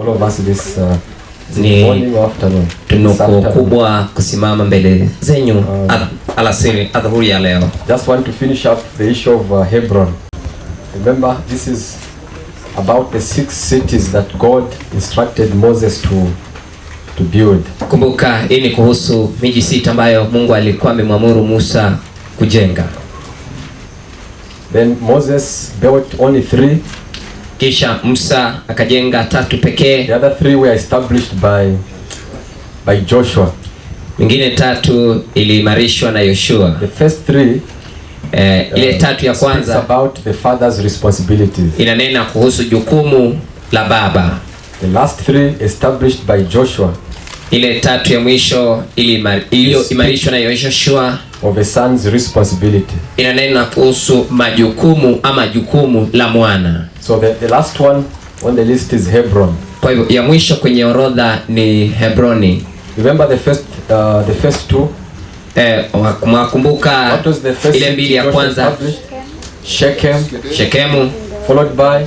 all of us this morning or afternoon. Tunuku kubwa kusimama mbele zenyu alasiri adhuhuri ya leo. Just want to finish up the issue of Hebron. Remember, this is about the 6 cities that God instructed Moses to build. Kumbuka hii ni kuhusu miji 6 ambayo Mungu alikuwa amemwamuru Musa kujenga. Then Moses built only 3. Kisha Musa akajenga 3 pekee. The other 3 were established by Joshua. Mingine 3 iliimarishwa na Yoshua. The first 3 ile 3 ya kwanza about the father's responsibilities. Inanena kuhusu jukumu la baba. The last 3 established by Joshua. Ile 3 ya mwisho iliyoimarishwa na Yoshua of a son's responsibility. Inanena kuhusu majukumu ama jukumu la mwana. So the last one on the list is Hebron. Kwa hivyo ya mwisho kwenye orodha ni Hebroni. Remember the first 2? Kumbuka ile 2 ya kwanza Shekemu followed by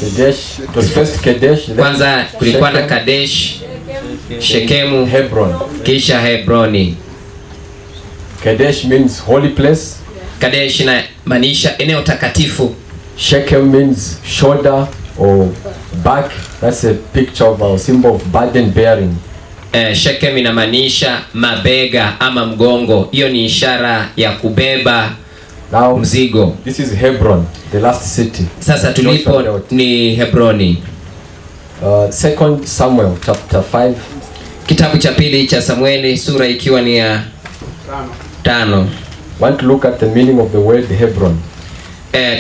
Kadesh. It was first Kadesh. Kwanza kulikuwa na Kadesh, Shekemu, Hebron. Kisha Hebroni. Kadesh means holy place. Kadesh inamaanisha eneo takatifu. Shechem means shoulder or back. That's a picture of a symbol of burden bearing. Shechem inamaanisha mabega ama mgongo. Hiyo ni ishara ya kubeba mzigo. This is Hebron, the last city. Sasa tulipo ni Hebroni. 2 Samuel chapter 5. Kitabu cha 2 cha Samueli sura ikiwa ni ya 5. Want to look at the meaning of the word Hebron.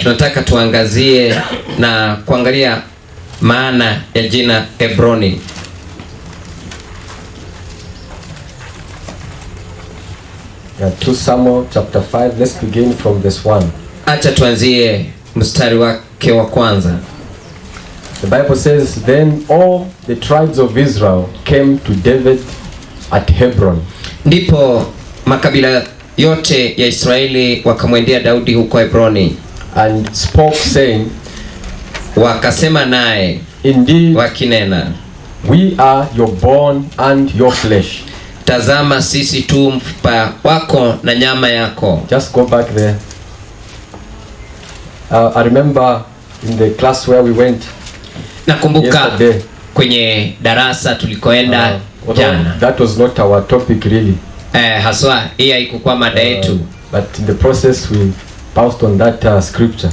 Tunataka tuangazie na kuangalia maana ya jina Hebroni. Yeah, 2 Samuel chapter 5. Let's begin from verse 1. Acha tuanzie mstari wake wa kwanza. The Bible says, then all the tribes of Israel came to David at Hebron. Ndipo makabila yote ya Israeli wakamwendea Daudi huko Hebroni. And spoke saying, wakasema naye indeed wakinena, we are your bone and your flesh. Tazama sisi tu mfupa wako na nyama yako. Just go back there. I remember in the class where we went. Nakumbuka kwenye darasa tulikoenda jana. That was not our topic really. Haswa hii haikuwa mada yetu. But in the process we passed on that scripture.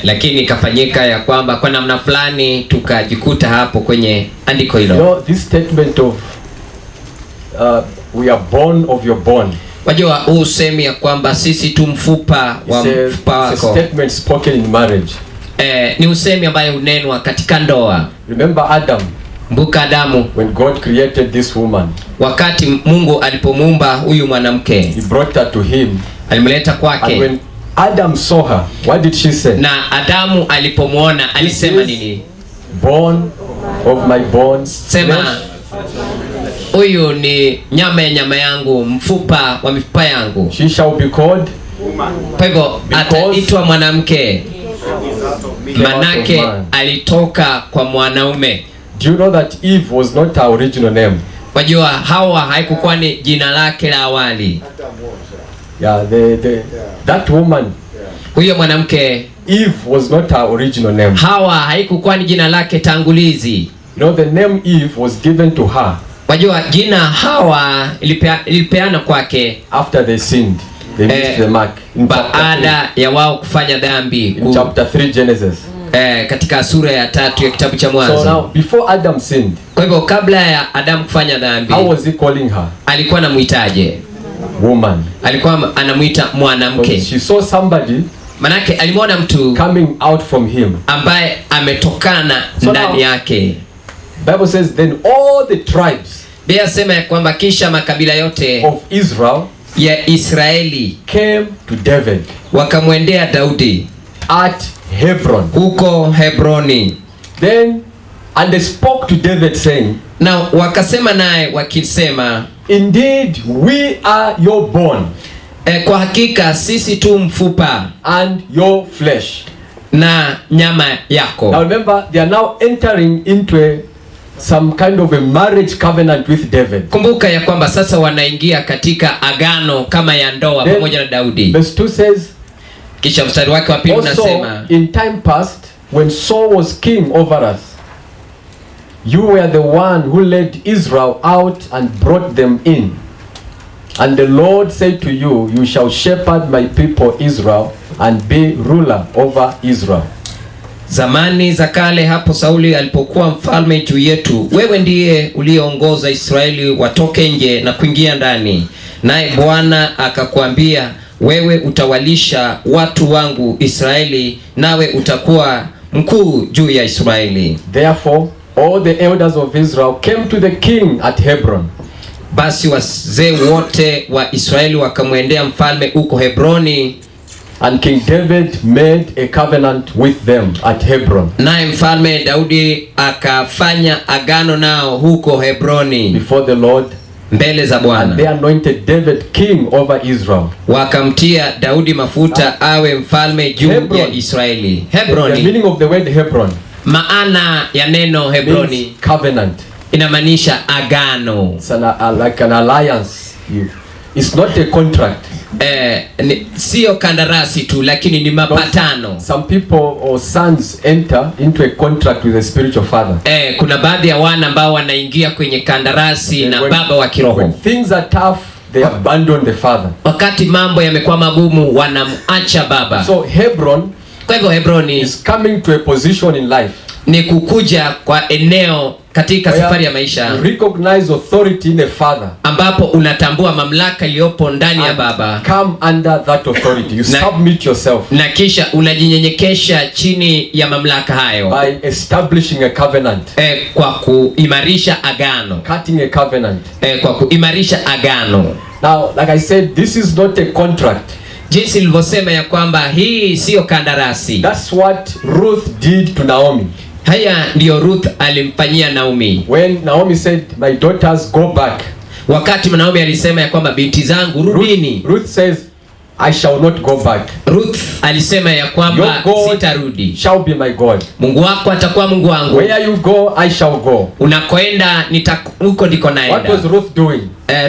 Lakini ikafanyika ya kwamba kwa namna fulani tukajikuta hapo kwenye andiko hilo. You know, this statement of we are born of your bone. Wajua huu usemi ya kwamba sisi tu mfupa wa mfupa wako. It's a statement spoken in marriage. Ni usemi ambayo unenwa katika ndoa. Remember Adam. Mbuka Adamu. When God created this woman. Wakati Mungu alipomuumba huyu mwanamke. He brought her to him. Alimleta kwake. And when Adam saw her, what did she say? Na Adamu alipomuona alisema nini? Bone of my bones. Sema huyu ni nyama ya nyama yangu, mfupa wa mifupa yangu. She shall be called. Kwa hivyo ataitwa mwanamke. Manake alitoka kwa mwanaume. Do you know that Eve was not her original name? Wajua Hawa haikuwa ni jina lake la awali. Yeah, that woman. Huyo mwanamke Eve was not her original name. Hawa haikuwa ni jina lake tangulizi. You know, the name Eve was given to her. Wajua jina Hawa ilipeana kwake after they sinned. They missed the mark. Baada ya wao kufanya dhambi. In chapter 3 Genesis. Katika sura ya 3 ya kitabu cha Mwanzo. So now before Adam sinned. Kwa hivyo kabla ya Adam kufanya dhambi. How was he calling her? Alikuwa anamuitaje? Woman. Alikuwa anamuita mwanamke. She saw somebody. Manake alimwona mtu coming out from him. Ambaye ametokana ndani yake. Bible says then all the tribes. Biblia sema ya kwamba kisha makabila yote of Israel ya Israeli came to David. Wakamwendea Daudi at Hebron. Huko Hebroni. Then and they spoke to David saying, na wakasema naye wakisema, indeed we are your bone. Kwa hakika sisi tu mfupa and your flesh. na nyama yako. Now remember, they are now entering into some kind of a marriage covenant with David. Kumbuka ya kwamba sasa wanaingia katika agano kama ya ndoa pamoja na Daudi. Verse 2 says, kisha mstari wake wa pili unasema, in time past when Saul was king over us, you were the one who led Israel out and brought them in. And the Lord said to you, you shall shepherd my people Israel and be ruler over Israel. Zamani za kale hapo Sauli alipokuwa mfalme juu yetu, wewe ndiye uliongoza Israeli watoke nje na kuingia ndani. Naye Bwana akakwambia, wewe utawalisha watu wangu Israeli, nawe utakuwa mkuu juu ya Israeli. Therefore all the elders of Israel came to the king at Hebron. Basi wazee wote wa Israeli wakamwendea mfalme uko Hebroni. And King David made a covenant with them at Hebron. Naye mfalme Daudi akafanya agano nao huko Hebroni before the Lord, mbele za Bwana. And they anointed David king over Israel. Wakamtia Daudi mafuta awe mfalme juu ya Israeli. Hebroni. The meaning of the word Hebron, maana ya neno Hebroni, covenant. Inamaanisha agano. It's like an alliance. It's not a contract. Sio kandarasi tu, lakini ni mapatano. Some people or sons enter into a contract with a spiritual father. Kuna baadhi ya wana ambao wanaingia kwenye kandarasi na baba wa kiroho. When things are tough, they abandon the father. Wakati mambo yamekuwa magumu, wanamwacha baba. So Hebron, kwa hivyo Hebroni is coming to a position in life, ni kukuja kwa eneo katika safari ya maisha, recognize authority in a father, ambapo unatambua mamlaka iliyopo ndani ya baba. Come under that authority. You submit yourself. Na kisha unajinyenyekesha chini ya mamlaka hayo. By establishing a covenant. Kwa kuimarisha agano. Cutting a covenant. Kwa kuimarisha agano. Now, like I said, this is not a contract. Jinsi nilivyosema ya kwamba hii sio kandarasi. That's what Ruth did to Naomi. Haya ndio Ruth alimfanyia Naomi. When Naomi said, my daughters, go back. Wakati Naomi alisema ya kwamba binti zangu rudini. Ruth says, I shall not go back. Ruth alisema ya kwamba sitarudi. Shall be my God. Mungu wako atakuwa Mungu wangu. Where you go, I shall go. Unakoenda huko ndiko naenda. What was Ruth doing?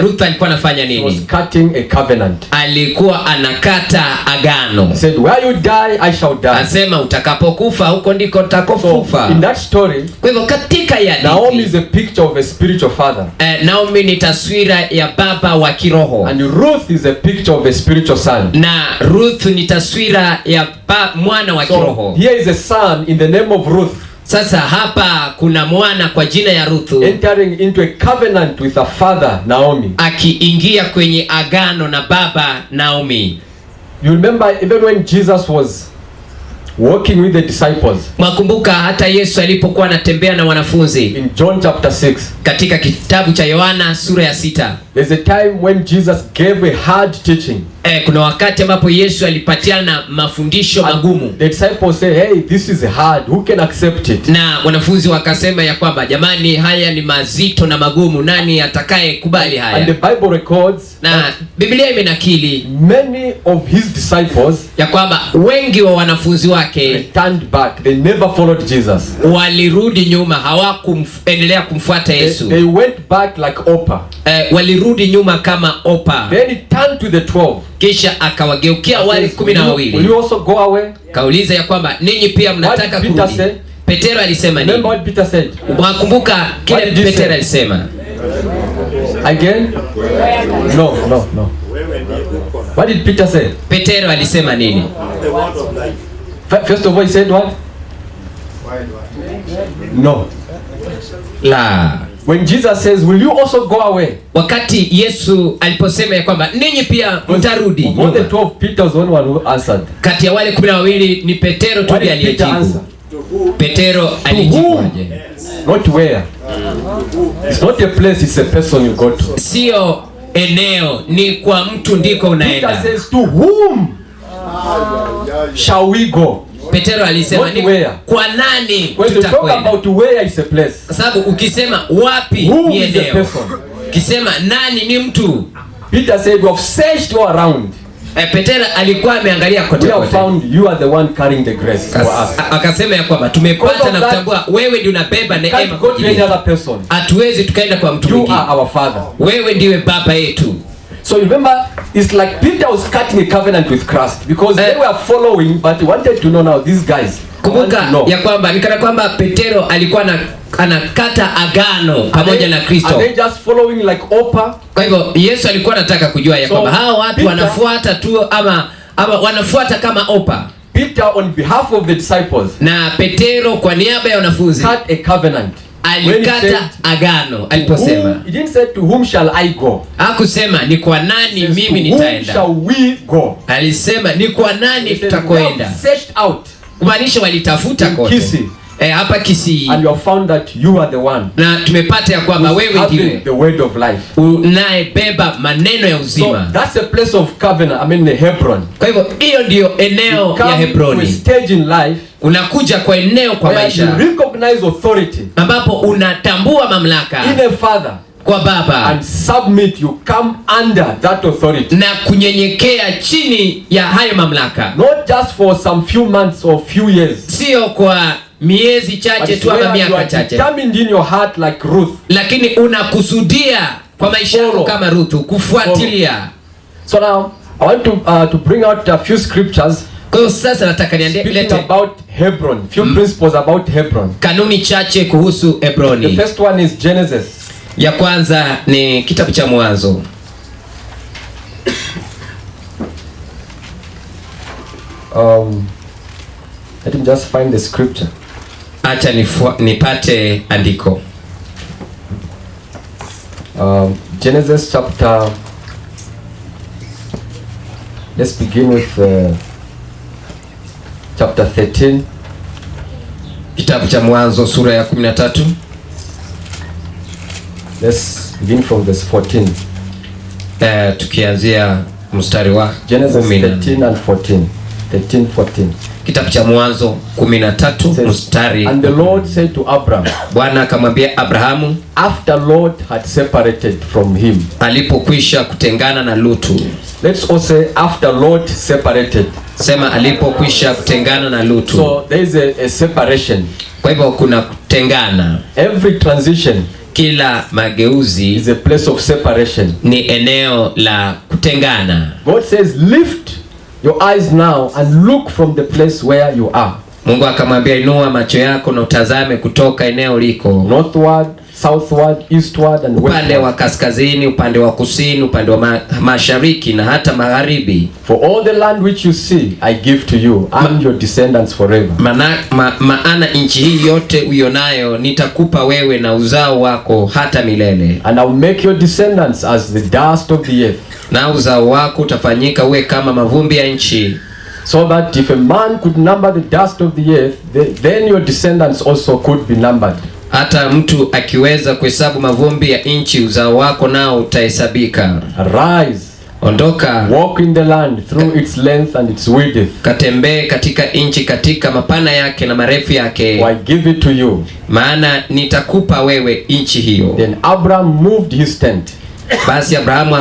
Ruth alikuwa anafanya nini? She was cutting a covenant. Alikuwa anakata agano. He said, where you die, I shall die. Asema utakapokufa huko ndiko nitakokufa. So, in that story, kwa hivyo katika ya Naomi is a picture of a spiritual father. Naomi ni taswira ya baba wa kiroho. And Ruth is a picture of a spiritual son. Na Ruth ni taswira ya mwana wa kiroho. So, here is a son in the name of Ruth. Sasa hapa kuna mwana kwa jina ya Ruthu entering into a covenant with a father, Naomi. Akiingia kwenye agano na baba Naomi. You remember even when Jesus was walking with the disciples. Mwakumbuka hata Yesu alipokuwa anatembea na wanafunzi. In John chapter 6. Katika kitabu cha Yohana sura ya 6. There's a time when Jesus gave a hard teaching. Kuna wakati ambapo Yesu alipatiana mafundisho magumu. The disciples say, hey, this is hard. Who can accept it? Na wanafunzi wakasema ya kwamba jamani, haya ni mazito na magumu, nani atakaye kubali haya? And the Bible records, na Biblia imenakili many of his disciples ya kwamba wengi wa wanafunzi wake turned back. They never followed Jesus. Walirudi nyuma, hawakuendelea kumfuata Yesu. They went back like Oprah. Walirudi nyuma kama Oprah. Then he turned to the 12. Kisha akawageukia wale 12. Will you also go away? Kauliza ya kwamba ninyi pia mnataka kurudi? Petero alisema nini? Remember what Peter said? Wakumbuka kile Petero alisema? Again? No. What did Peter say? Petero alisema nini? First of all he said what? No. La. When Jesus says, will you also go away? Wakati Yesu aliposema ya kwamba ninyi pia mtarudi nyuma. Of the 12, Peter was the one who answered. Kati ya wale 12 ni Petero tu ndiye aliyejibu. Petero alijibu aje? Not where. It's not a place, it's a person you go to. Sio eneo, ni kwa mtu ndiko unaenda. Peter says, to whom shall we go? Petero alisema ni kwa nani tutakwenda? About where is a place. Kwa sababu ukisema wapi ni eneo. Ukisema nani ni mtu. Peter said, we have searched all around. Petero alikuwa ameangalia kote We have kote. found you are the one carrying the grace for us. Akasema ya kwamba tumepata na kutambua wewe ndiye unabeba neema Can't kwa go to any ajili. other person. Hatuwezi tukaenda kwa mtu You mwingine. are our Father. Wewe ndiwe baba yetu. So remember, it's like Peter was cutting a covenant with Christ because they were following, but he wanted to know now these guys. Kumbuka ya kwamba nikana kwamba Petero alikuwa anakata agano pamoja na Kristo. Are they just following like Oprah? Kwa hivyo Yesu alikuwa anataka kujua ya kwamba hao watu wanafuata tu ama wanafuata kama Oprah. Peter on behalf of the disciples, na Petero kwa niaba ya wanafunzi cut a covenant. Alikata agano aliposema. He didn't say to whom shall I go. Hakusema ni kwa nani mimi nitaenda. Shall we go? Alisema ni kwa nani tutakwenda. Searched out. Kumaanisha walitafuta kote. Hapa Kisii. And you have found that you are the one. Na tumepata ya kwamba wewe ndiwe the word of life. Unayebeba maneno ya uzima. So that's a place of covenant. I mean Hebron. Kwa hivyo hiyo ndio eneo ya Hebroni. To a stage in life. Unakuja kwa eneo kwa maisha. You recognize authority. Ambapo unatambua mamlaka. In a father. Kwa baba. And submit, you come under that authority. Na kunyenyekea chini ya hayo mamlaka. Not just for some few months or few years. Sio kwa miezi chache tu ama miaka chache. Determined in your heart like Ruth. Lakini unakusudia kwa maisha yako kama Ruth kufuatilia. So now I want to bring out a few scriptures. Kwa hiyo sasa nataka niandike about Hebron. Few principles about Hebron. Kanuni chache kuhusu Hebroni. The first one is Genesis. Ya kwanza ni kitabu cha Mwanzo. Let me just find the scripture. Acha nipate andiko. Genesis chapter. Let's begin with chapter 13. Kitabu cha Mwanzo sura ya 13. Let's begin from verse 14. Tukianzia mstari wa Genesis 13 and 14. 13, 14. Kitabu cha Mwanzo 13 mstari. And the Lord said to Abraham. Bwana akamwambia Abrahamu after Lot had separated from him. Alipokwisha kutengana na Lutu. Let's also say after Lot separated. Sema alipokwisha kutengana na Lutu. So there is a separation. Kwa hivyo kuna kutengana. Every transition, kila mageuzi is a place of separation. Ni eneo la kutengana. God says lift your eyes now and look from the place where you are. Mungu akamwambia inua macho yako na utazame kutoka eneo liko. Northward, southward, eastward and westward. Upande wa kaskazini, upande wa kusini, upande wa mashariki na hata magharibi. For all the land which you see, I give to you and your descendants forever. Maana nchi hii yote uionayo nitakupa wewe na uzao wako hata milele. And I'll make your descendants as the dust of the earth. Na uzao wako utafanyika uwe kama mavumbi ya nchi. So that if a man could number the dust of the earth, then your descendants also could be numbered. Hata mtu akiweza kuhesabu mavumbi ya nchi, uzao wako nao utahesabika. Arise, ondoka, walk in the land through its length and its width. Katembee katika nchi katika mapana yake na marefu yake. I give it to you. Maana nitakupa wewe nchi hiyo. Then Abraham moved his tent. Basi Abrahamu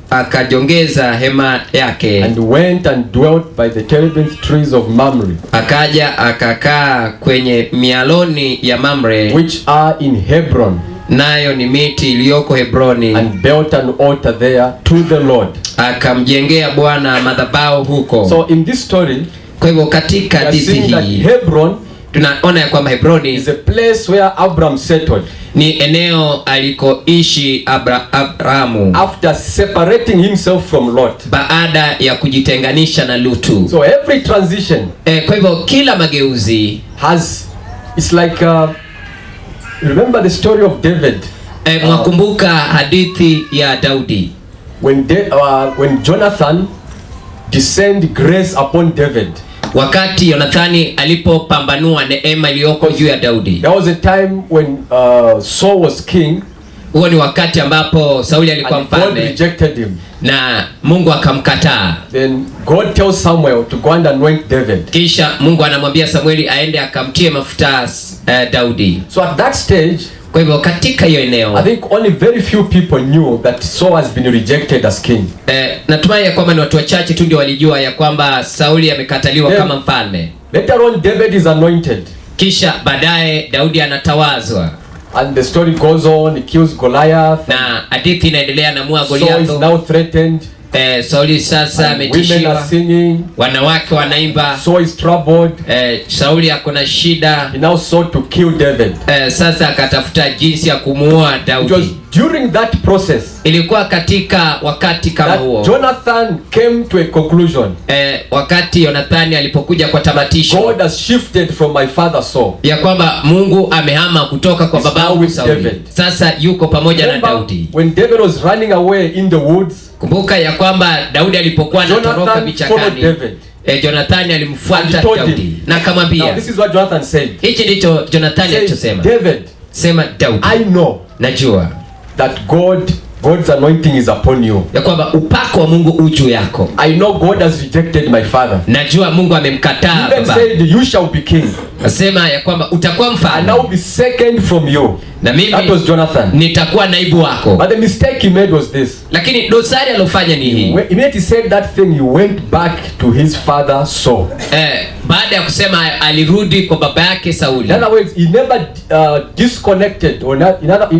akajongeza hema yake. And went and dwelt by the terebinth trees of Mamre. Akaja akakaa kwenye mialoni ya Mamre, which are in Hebron. Nayo ni miti iliyoko Hebroni. And built an altar there to the Lord. Akamjengea Bwana madhabahu huko. So in this story, kwa hivyo katika hadithi hii Hebron tunaona ya kwamba Hebroni is a place where Abraham settled. Ni eneo alikoishi Abrahamu after separating himself from Lot. Baada ya kujitenganisha na Lutu. So every transition, kwa hivyo kila mageuzi it's like remember the story of David. Mwakumbuka hadithi ya Daudi. When Jonathan descended grace upon David. Wakati Yonathani alipopambanua neema iliyoko juu ya Daudi. There was a time when Saul was king. Huo ni wakati ambapo Sauli alikuwa mfalme. God rejected him. Na Mungu akamkataa. Then God tells Samuel to go and anoint David. Kisha Mungu anamwambia Samueli aende akamtie mafuta Daudi. So at that stage, Kwa hivyo katika hiyo eneo I think only very few people knew that Saul has been rejected as king. Natumai ya kwamba ni watu wachache tu ndio walijua ya kwamba Sauli amekataliwa kama mfalme. Later on David is anointed. Kisha baadaye Daudi anatawazwa. And the story goes on, he kills Goliath. Na hadithi inaendelea, anamua Goliath. Saul is now threatened. Sauli sasa ametishiwa. Women are singing. Wanawake wanaimba. Saul is troubled. Sauli akona shida. He now sought to kill David. Sasa akatafuta jinsi ya kumuua Daudi. It was during that process. Ilikuwa katika wakati kama huo. Jonathan came to a conclusion. Wakati Jonathani alipokuja kwa tamatisho. God has shifted from my father Saul. Ya kwamba Mungu amehama kutoka kwa babangu Sauli. Sasa yuko pamoja na Daudi. When David was running away in the woods, kumbuka ya kwamba Daudi alipokuwa anatoroka vichakani, Jonathani alimfuata Daudi na akamwambia. Now this is what Jonathan said. Hichi ndicho Jonathani alichosema. David, sema Daudi, I know, najua that God's anointing is upon you. Ya kwamba upako wa Mungu uju yako. I know God has rejected my father. Najua Mungu amemkataa baba. Even said you shall be king. Nasema ya kwamba utakuwa mfalme. I will be second from you. Na mimi that was Jonathan. Nitakuwa naibu wako. But the mistake he made was this. Lakini dosari alofanya ni hii. Immediately said that thing, he went back to his father Saul. Baada ya kusema alirudi kwa baba yake Sauli. In other words, he never disconnected or not,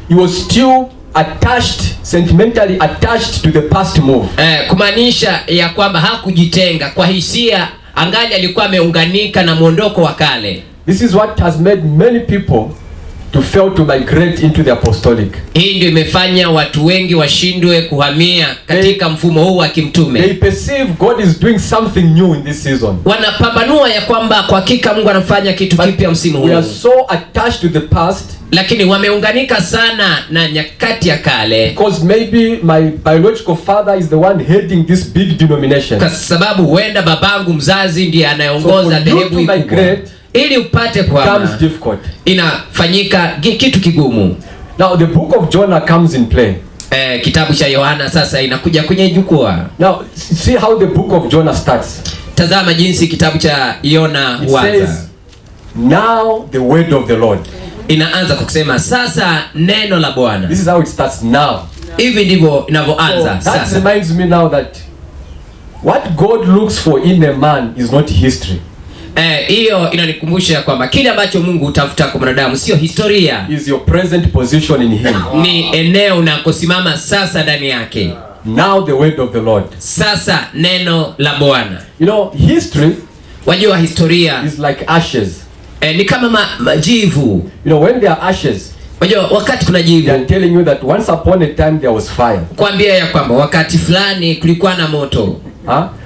he was still attached, sentimentally attached to the past move. Kumaanisha ya kwamba hakujitenga kwa hisia, angali alikuwa ameunganika na muondoko wa kale. This is what has made many people to fail to migrate into the apostolic. Hii ndio imefanya watu wengi washindwe kuhamia katika mfumo huu wa kimtume. They perceive God is doing something new in this season. Wanapambanua ya kwamba kwa hakika Mungu anafanya kitu kipya msimu huu. We are so attached to the past. Lakini wameunganika sana na nyakati ya kale. Because maybe my biological father is the one heading this big denomination. Kwa sababu huenda babangu mzazi ndiye anayeongoza dhehebu hili. Ili upate kuhama inafanyika kitu kigumu. Now the book of Jonah comes in play. Kitabu cha Yohana sasa inakuja kwenye jukwaa. Now see how the book of Jonah starts. Tazama jinsi kitabu cha Yona huanza. Now the word of the Lord. Inaanza kwa kusema sasa neno la Bwana. This is how it starts now. Hivi ndivyo inavyoanza sasa. That reminds me now that what God looks for in a man is not history. Hiyo inanikumbusha kwamba kile ambacho Mungu hutafuta kwa mwanadamu sio historia. Is your present position in him. Ni eneo unakosimama sasa ndani yake. Now the word of the Lord. Sasa neno la Bwana. You know, history, wajua historia is like ashes. Ni kama majivu. You know, when there are ashes, wajua wakati kuna jivu, they are telling you that once upon a time there was fire. Kuambia ya kwamba wakati fulani kulikuwa na moto.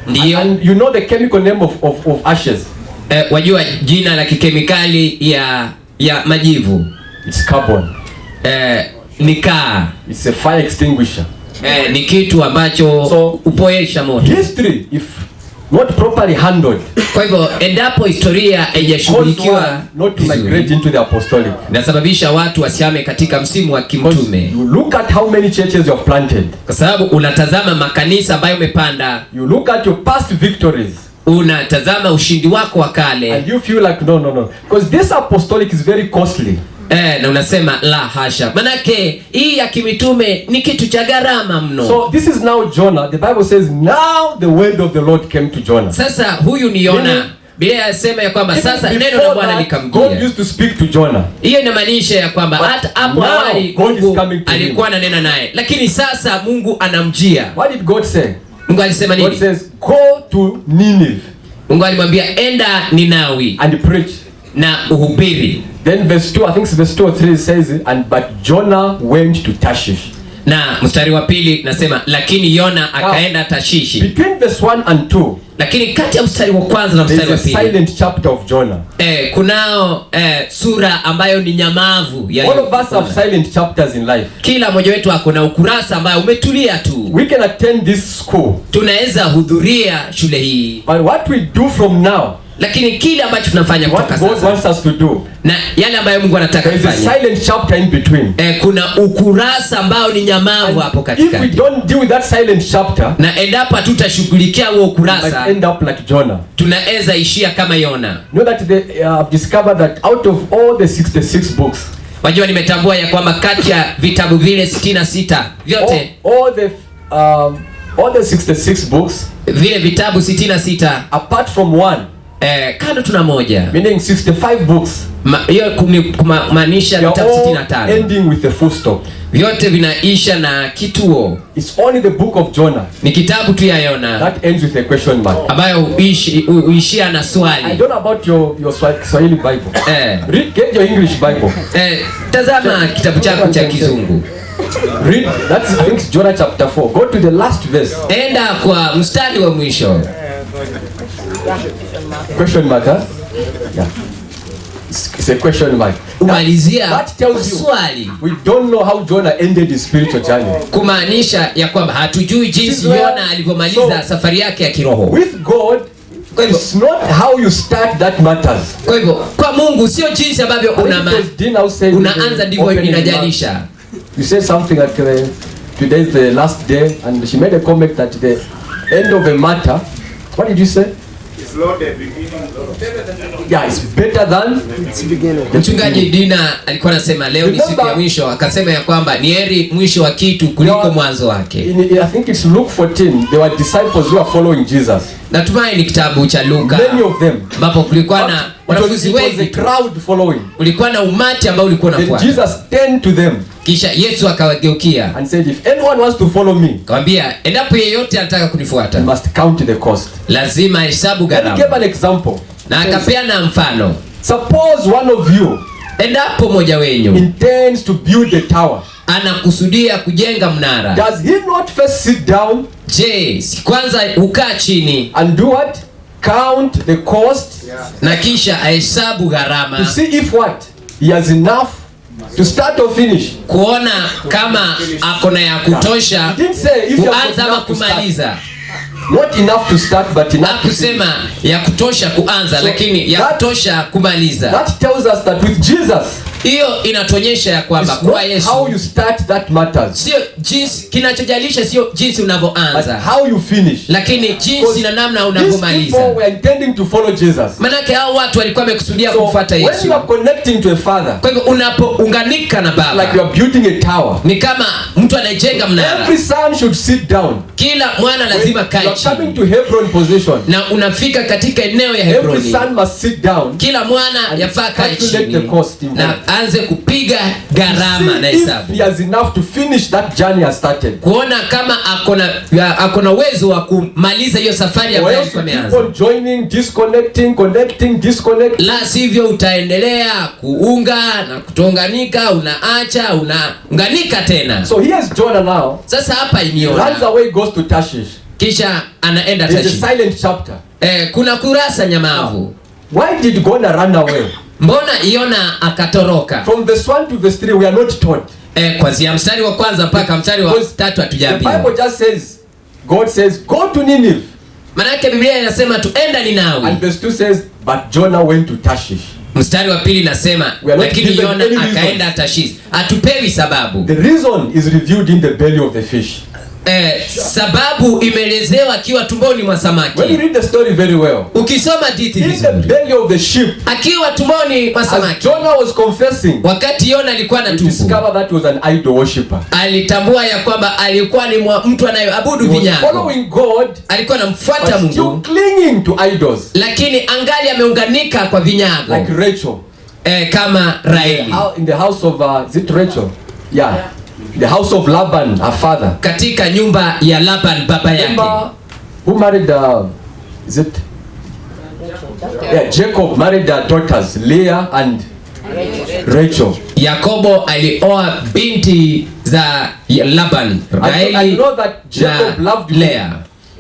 Ndio. And you know the chemical name of ashes. Wajua jina la kikemikali ya majivu. It's carbon. Ni kaa. It's a fire extinguisher. Ni kitu ambacho upoesha moto. History, if not properly handled, kwa hivyo endapo historia haijashughulikiwa not to migrate into the apostolic, inasababisha watu wasihame katika msimu wa kimtume. You look at how many churches you have planted. Kwa sababu unatazama makanisa ambayo umepanda. You look at your past victories. Unatazama ushindi wako wa kale. And you feel like no. Because this apostolic is very costly. Na unasema la hasha. Manake hii ya kimitume ni kitu cha gharama mno. So this is now Jonah. The Bible says now the word of the Lord came to Jonah. Sasa huyu ni Yona. Biblia inasema ya kwamba sasa neno la Bwana likamjia. God used to speak to Jonah. Hiyo inamaanisha ya kwamba hata hapo awali Mungu alikuwa ananena naye. Lakini sasa Mungu anamjia. What did God say? Mungu alisema nini? God says go to Nineveh. Mungu alimwambia enda Ninawi and preach. Na uhubiri. Then verse 2, I think verse 2 or 3 says, but Jonah went to Tarshish. Na mstari wa pili nasema lakini Yona akaenda Tashishi. Between verse 1 and 2, lakini kati ya mstari wa kwanza na mstari wa pili, there's a silent chapter of Jonah. Kunao sura ambayo ni nyamavu ya all of us have silent chapters in life. Kila mmoja wetu ako na ukurasa ambayo umetulia tu. We can attend this school. Tunaweza hudhuria shule hii. But what we do from now, lakini kile ambacho tunafanya kutoka sasa, what God wants us to do, na yale ambayo Mungu anataka tufanye, there's a silent chapter in between. Kuna ukurasa ambao ni nyamavu hapo katikati. If we don't deal with that silent chapter, na endapo tutashughulikia huo ukurasa, we end up like Jonah. Tunaweza ishia kama Yona. You know that they have discovered that out of all the 66 books, Wajua nimetambua ya kwamba kati ya vitabu vile 66 vyote all the 66 books, vile vitabu 66 apart from one, kando tuna moja, meaning 65 books, hiyo kumaanisha vitabu 65 ending with a full stop. Vyote vinaisha na kituo. It's only the book of Jonah, ni kitabu tu ya Yona, that ends with a question mark, ambayo uishia na swali. I don't know about your Swahili Bible. Get your English Bible. Tazama kitabu chako cha Kizungu. Read, that's I think Jonah chapter 4. Go to the last verse. Enda kwa mstari wa mwisho. Question mark, huh? Yeah. It's a question mark. Umalizia that tells you swali. We don't know how Jonah ended his spiritual journey. Kumaanisha ya kwamba hatujui jinsi Yona alivyomaliza safari yake ya kiroho. With God, it's not how you start that matters. Kwa hivyo kwa Mungu sio jinsi ambavyo unaanza ndivyo inajalisha. You said something like today is the last day, and she made a comment that the end of a matter. What did you say? It's not the beginning. Yeah, it's better than its beginning. Mchungaji Dina alikuwa anasema leo ni siku ya mwisho, akasema ya kwamba ni heri mwisho wa kitu kuliko mwanzo wake. I think it's Luke 14. There were disciples who were following Jesus. Natumai ni kitabu cha Luka. Many of them. Ambapo kulikuwa na wanafunzi wengi, a crowd following. Kulikuwa na umati ambao ulikuwa unafuata. Jesus turned to them. Kisha Yesu akawageukia and said, if anyone wants to follow me, akamwambia endapo yeyote anataka kunifuata, he must count the cost. Lazima hesabu gharama. He gave an example. Na akapeana mfano. Suppose one of you, endapo moja wenyu, intends to build a tower. Anakusudia kujenga mnara. Does he not first sit down? Je, si kwanza ukaa chini and do what? Count the cost. Na kisha ahesabu gharama. To see if what? He has enough to start or finish. Kuona kama akona ya kutosha kuanza ama kumaliza. Not enough to start but enough to kusema ya kutosha kuanza, so lakini ya kutosha kumaliza. That tells us that with Jesus, hiyo inatuonyesha ya kwamba kwa Yesu, how you start that matters. Sio jinsi kinachojalisha, sio jinsi unavyoanza, how you finish. Lakini jinsi na namna unavyomaliza. People were intending to follow Jesus. Manake hao watu walikuwa wamekusudia kufuata Yesu. When you are connecting to a father, kwa hivyo unapounganika na baba, like you are building a tower, ni kama mtu anajenga mnara. Every son should sit down. Kila mwana lazima kae chini. You are coming to Hebron position. Na unafika katika eneo ya Hebroni. Every son must sit down. Kila mwana yafaa kae chini. Na anze kupiga gharama na hesabu. He has enough to finish that journey has started. Kuona kama akona uwezo wa kumaliza hiyo safari ambayo alikuwa ameanza. Joining, disconnecting, connecting, disconnect. La sivyo utaendelea kuunga na kutonganika, unaacha, unaunganika tena. So here's Jonah now. Sasa hapa iniona. Runs away, goes to Tarshish. Kisha anaenda Tarshish. It's a silent chapter. Kuna kurasa nyamavu. Why did Jonah run away? Mbona Yona akatoroka? From verse 1 to verse 3 we are not told. Kwanzia mstari wa kwanza mpaka mstari wa 3 hatujaambiwa. The Bible just says, God says, go to Nineveh. Manake Biblia inasema tuenda Ninawi. And verse 2 says, but Jonah went to Tarshish. Mstari wa pili nasema lakini Yona akaenda Tarshish. Hatupewi sababu. The reason is revealed in the belly of the fish. Sababu imeelezewa akiwa tumboni mwa samaki. When you read the story very well, ukisoma hadithi vizuri, in the belly of the ship, akiwa tumboni mwa samaki, Jonah was confessing, wakati Yona alikuwa na tubu, discovered that he was an idol worshipper. Alitambua ya kwamba alikuwa ni mtu anayeabudu vinyago. Following God, alikuwa anamfuata Mungu, still clinging to idols, lakini angali ameunganika kwa vinyago, like Rachel, kama Raheli, in the house of is it Rachel? Yeah. The house of Laban, her father. Katika nyumba ya Laban baba yake. Who married is it? Yeah, Jacob married their daughters, Leah and Rachel. Yakobo alioa binti za Laban, Raheli. I know that Jacob loved Leah.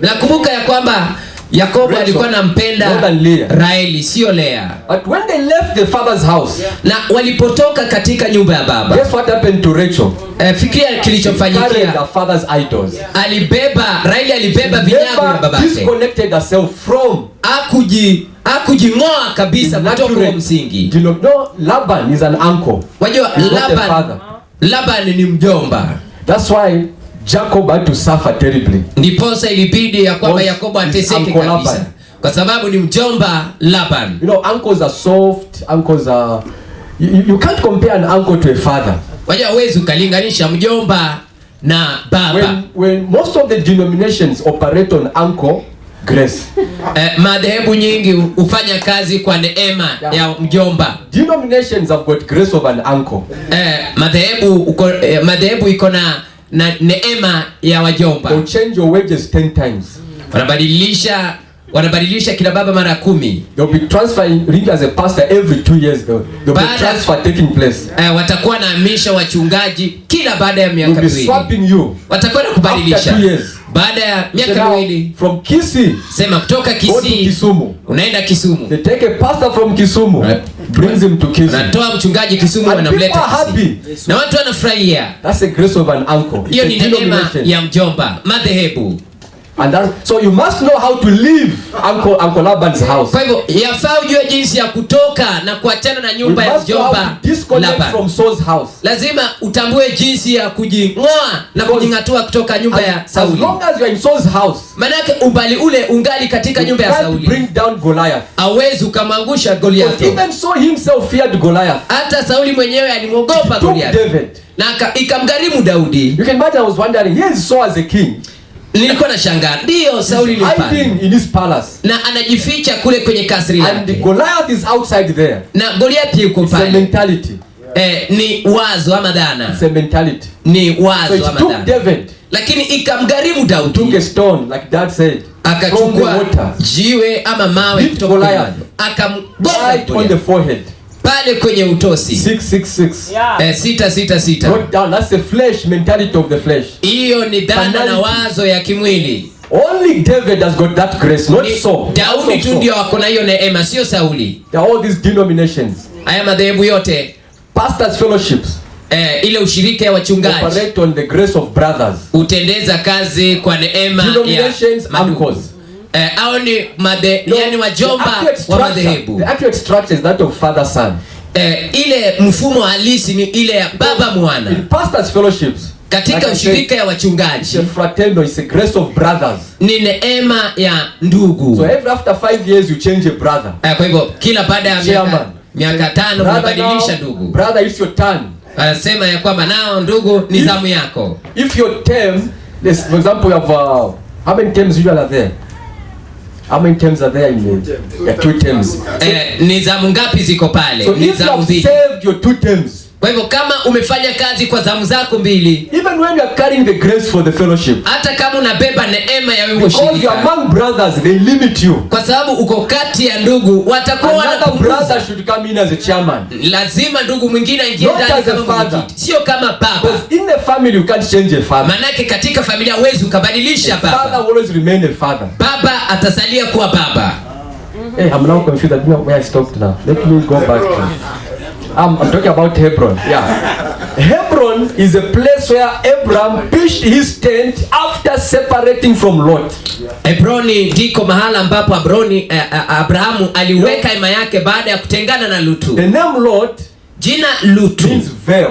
Nakumbuka ya kwamba Yakobo alikuwa anampenda Raheli, sio Lea. But when they left the father's house, na walipotoka katika nyumba ya baba, guess what happened to Rachel? Fikiria kilichofanyikia. Their father's idols. Raheli alibeba vinyago vya babake. Disconnected herself from. Hakujing'oa kabisa kutoka kwa msingi. No, Laban is an uncle. Wajua Laban ni mjomba. That's why Jacob had to suffer terribly. Ndiposa ilibidi ya kwamba Yakobo ateseke kabisa. Kwa sababu ni mjomba Laban. You know, uncles are soft, uncles are You can't compare an uncle to a father. Wajua huwezi ukalinganisha mjomba na baba. When most of the denominations operate on uncle grace. Madhehebu nyingi hufanya kazi kwa neema ya mjomba. Denominations have got grace of an uncle. Madhehebu iko na neema ya wajomba. They'll change your wages 10 times. Wanabadilisha kila baba mara 10. They'll be transferring as a pastor every 2 years. There'll be transfer taking place. Watakuwa na hamisha wachungaji kila baada ya miaka 2. They'll be swapping you. Watakuwa na kubadilisha. After 2 years. Baada ya miaka 2. From Kisii. Sema kutoka Kisii. Kisumu. Unaenda Kisumu. They take a pastor from Kisumu. Brings him to Kisii. Natoa mchungaji Kisumu wanamleta Kisii. Na watu wanafurahia. That's the grace of an uncle. Hiyo ni neema ya mjomba. Madhehebu. And so you must know how to leave Uncle Laban's house. Kwa hivyo yafaa ujue jinsi ya kutoka na kuachana na nyumba ya mjomba Laban. From Saul's house. Lazima utambue jinsi ya kujing'oa na kujingatua kutoka nyumba ya Sauli. As long as you are in Saul's house. Manake umbali ule ungali katika nyumba ya Sauli. Bring down Goliath. Hawezi ukamwangusha Goliath. Even Saul himself feared Goliath. Hata Sauli mwenyewe alimwogopa Goliath. Na ikamgharimu Daudi. You can imagine, I was wondering, here is Saul as a king. Nilikuwa na shangaa. Ndio Sauli ni mfalme. In his palace. Na anajificha kule kwenye kasri lake. And Goliath is outside there. Na Goliath yuko pale. It's a mentality. Ni wazo ama dhana. It's a mentality. Ni wazo so ama dhana. David. Lakini ikamgharimu Daudi. Took a stone like Dad said. Akachukua jiwe ama mawe kutoka Goliath. Akamgonga on the forehead. Pale kwenye utosi. 666. 666. Not down. That's the flesh mentality of the flesh. Hiyo ni dhana na wazo ya kimwili. Only David has got that grace, not Saul. Daudi tu ndio ako na hiyo neema, sio Sauli. There are all these denominations. Haya madhehebu yote, pastors fellowships, ile ushirika ya wachungaji operate on the grace of brothers. Utendeza kazi kwa neema ya uncles. Au ni yani wajomba wa madhehebu. The accurate structure is that of father son. Ile mfumo halisi ni ile ya baba mwana. In pastors fellowships, katika ushirika ya wachungaji, it's a fraternal, it's a grace of brothers. Ni neema ya ndugu. So every after 5 years you change a brother. Kwa hivyo kila baada ya miaka 5 unabadilisha ndugu. Brother, it's your turn. Anasema ya kwamba nao ndugu ni zamu yako. If your term, for example, you have how many terms usually are there? How many terms are there in the 2 terms? Ni zamu ngapi ziko pale? So ni zamu if you have saved your 2 terms. Kwa hivyo kama umefanya kazi kwa zamu zako 2, even when you are carrying the grace for the fellowship, hata kama unabeba neema ya ushirika, because you are among brothers, they limit you. Kwa sababu uko kati ya ndugu, watakuwa another brother should come in as a chairman. Lazima ndugu mwingine aingie ndani kama mwenyekiti, sio kama baba. Because in the family you can't change a father. Manake katika familia huwezi ukabadilisha baba. Father will always remain a father. Baba atasalia kuwa baba. Hey, I'm now confused. I don't know where I stopped now. Let me go back to I'm talking about Hebron. Yeah. Hebron is a place where Abraham pitched his tent after separating from Lot. Hebroni ndiko mahala ambapo Abrahamu aliweka hema yake baada ya kutengana na Lutu. The name Lot, jina Lutu, means veil.